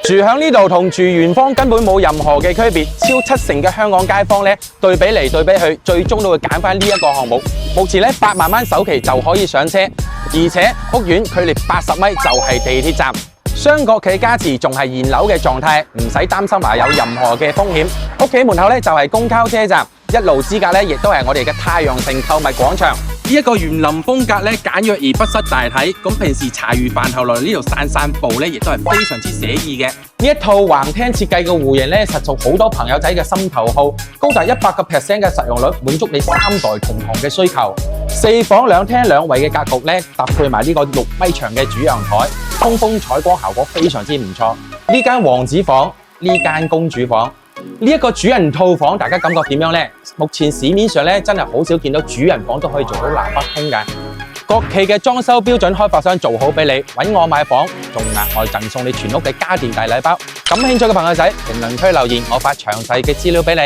住響呢度同住圓方根本冇任何嘅區別，超70%嘅香港街坊咧對比嚟對比去，最終都會揀翻呢一個項目。目前咧8萬蚊首期就可以上車，而且屋苑距離80米就係地鐵站，雙國企加持仲係現樓嘅狀態，唔使擔心話有任何嘅風險。屋企門口咧就係公交車站，一路之隔咧亦都係我哋嘅太陽城購物廣場。呢一個園林風格咧簡約而不失大體，咁平時茶餘飯後來呢度散步咧，亦都係非常之寫意嘅。呢一套橫廳設計嘅戶型咧，實屬好多朋友仔嘅心頭好，高達100%嘅實用率，滿足你3代同堂嘅需求。4房2廳2衛嘅格局咧，搭配埋呢個6米長嘅主陽台，通風採光效果非常之唔錯。呢間王子房，呢間公主房。呢一個主人套房，大家感覺點樣呢？目前市面上咧真係好少見到主人房都可以做到南北通嘅。國企嘅裝修標準開發商做好俾你，揾我買房，仲額外贈送你全屋嘅家電大禮包。感興趣嘅朋友仔，評論區留言，我發詳細嘅資料俾你。